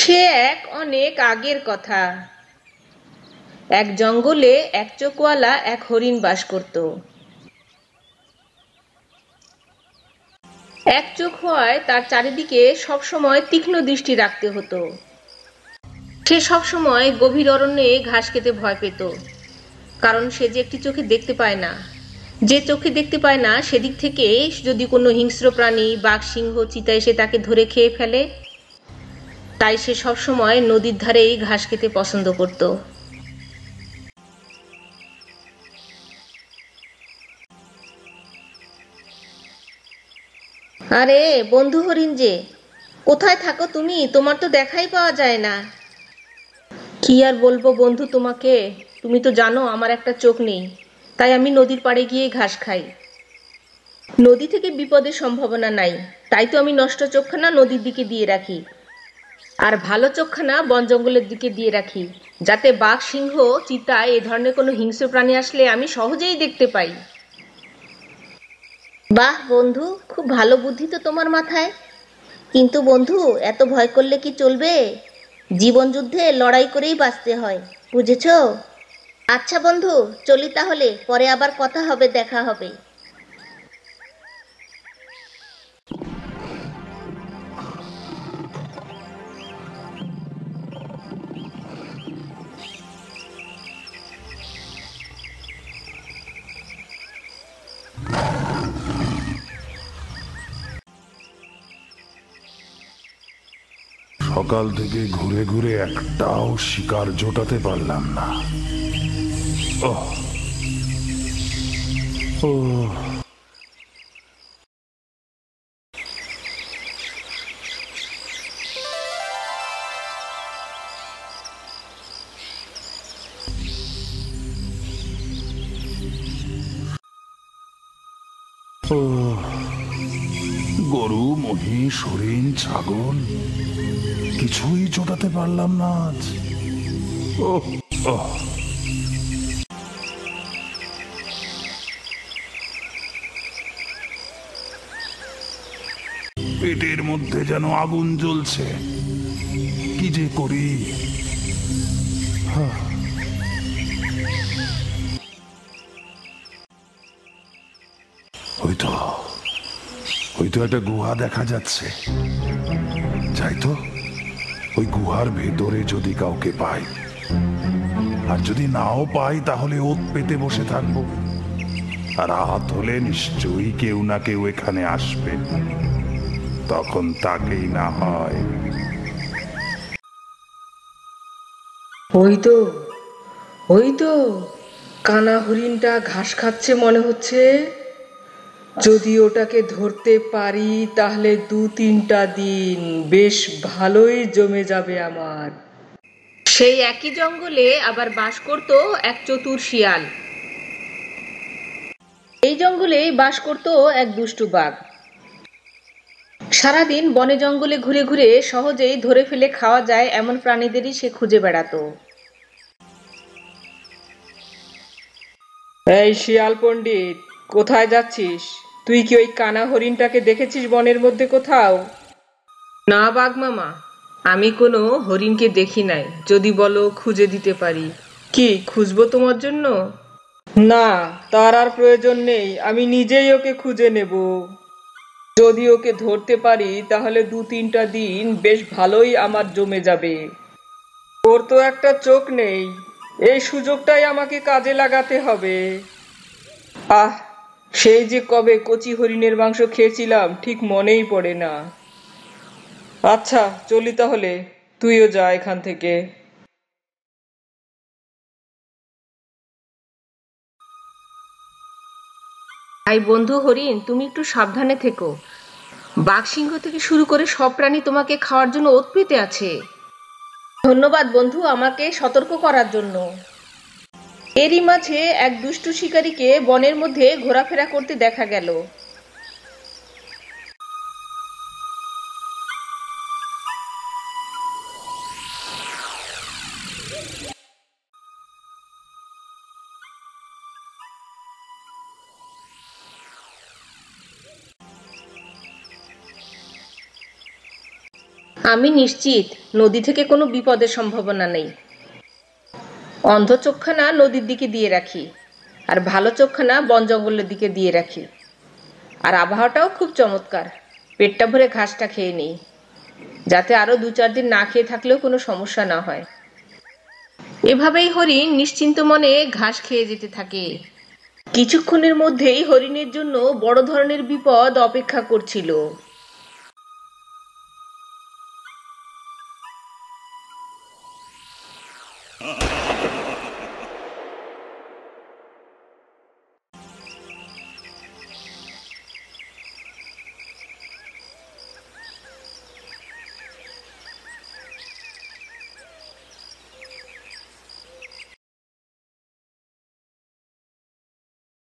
সে এক অনেক আগের কথা। এক জঙ্গলে এক চোখওয়ালা এক হরিণ বাস করত। এক চোখ হওয়ায় তার চারিদিকে সবসময় তীক্ষ্ণ দৃষ্টি রাখতে হতো। সে সবসময় গভীর অরণ্যে ঘাস খেতে ভয় পেত, কারণ সে যে একটি চোখে দেখতে পায় না। যে চোখে দেখতে পায় না সেদিক থেকে যদি কোনো হিংস্র প্রাণী, বাঘ, সিংহ, চিতা এসে তাকে ধরে খেয়ে ফেলে, তাই সে সবসময় নদীর ধারেই ঘাস খেতে পছন্দ করত। আরে বন্ধু হরিণ যে, কোথায় থাকো তুমি? তোমার তো দেখাই পাওয়া যায় না। কি আর বলবো বন্ধু তোমাকে, তুমি তো জানো আমার একটা চোখ নেই, তাই আমি নদীর পাড়ে গিয়ে ঘাস খাই। নদী থেকে বিপদের সম্ভাবনা নাই, তাই তো আমি নষ্ট চোখখানা নদীর দিকে দিয়ে রাখি, আর ভালো চোখখানা বন জঙ্গলের দিকে দিয়ে রাখি, যাতে বাঘ, সিংহ, চিতা এ ধরনের কোনো হিংস্র প্রাণী আসলে আমি সহজেই দেখতে পাই। বাহ বন্ধু, খুব ভালো বুদ্ধি তো তোমার মাথায়। কিন্তু বন্ধু, এত ভয় করলে কি চলবে? জীবন যুদ্ধে লড়াই করেই বাঁচতে হয়, বুঝেছো? আচ্ছা বন্ধু, চলি তাহলে, পরে আবার কথা হবে, দেখা হবে। সকাল থেকে ঘুরে ঘুরে একটাও শিকার জোটাতে পারলাম না। ওহ, ওহ, ওহ, গরু, মহিষ, হরিণ, ছাগল কিছুই জোটাতে পারলাম না আজ। ওহ, ওহ, পেটের মধ্যে যেন আগুন জ্বলছে, কি যে করি। হাহ, হয়তো হয়তো একটা গুহা দেখা যাচ্ছে। যাই তো, ওই গুহার ভেতরে যদি কাউকে পাই, আর যদি নাও পাই তাহলে ওত পেতে বসে থাকবো। আর রাত হলে নিশ্চয়ই কেউ না কেউ এখানে আসবে, তখন তাকেই না হয়। ওই তো, ওই তো, কানা হরিণটা ঘাস খাচ্ছে মনে হচ্ছে। যদি ওটাকে ধরতে পারি তাহলে 2-3টা দিন বেশ ভালোই জমে যাবে আমার। সেই একই জঙ্গলে আবার বাস করত এক চতুর শিয়াল। এই জঙ্গলেই বাস করত এক দুষ্টু বাঘ। সারাদিন বনে জঙ্গলে ঘুরে ঘুরে সহজেই ধরে ফেলে খাওয়া যায় এমন প্রাণীদেরই সে খুঁজে বেড়াতো। এই শিয়াল পণ্ডিত, কোথায় যাচ্ছিস? তুই কি ওই কানা হরিণটাকে দেখেছিস বনের মধ্যে কোথাও? না বাঘ মামা, আমি কোনো হরিণকে দেখি নাই। যদি বলো খুঁজে দিতে পারি। কি খুঁজবো তোমার জন্য? না, তার আর প্রয়োজন নেই, আমি নিজেই ওকে খুঁজে নেব। যদি ওকে ধরতে পারি তাহলে 2-3টা দিন বেশ ভালোই আমার জমে যাবে। ওর তো একটা চোখ নেই, এই সুযোগটাই আমাকে কাজে লাগাতে হবে। আহ, সেই যে কবে কচি হরিণের মাংস খেয়েছিলাম ঠিক মনেই পড়ে না। আচ্ছা চলি তাহলে, তুইও যা এখান থেকে। তাই বন্ধু হরিণ, তুমি একটু সাবধানে থেকো। বাঘ, সিংহ থেকে শুরু করে সব প্রাণী তোমাকে খাওয়ার জন্য ওৎ পেতে আছে। ধন্যবাদ বন্ধু আমাকে সতর্ক করার জন্য। এরই মাঝে এক দুষ্টু শিকারীকে বনের মধ্যে ঘোরাফেরা করতে দেখা গেল। আমি নিশ্চিত নদী থেকে কোনো বিপদের সম্ভাবনা নেই। অন্ধ চোখখানা নদীর দিকে দিয়ে রাখি, আর ভালো চোখখানা বন জঙ্গলের দিকে দিয়ে রাখি। আর আবহাওয়াটাও খুব চমৎকার, পেটটা ভরে ঘাসটা খেয়ে নেই, যাতে আরো 2-4 দিন না খেয়ে থাকলেও কোনো সমস্যা না হয়। এভাবেই হরিণ নিশ্চিন্ত মনে ঘাস খেয়ে যেতে থাকে। কিছুক্ষণের মধ্যেই হরিণের জন্য বড় ধরনের বিপদ অপেক্ষা করছিল।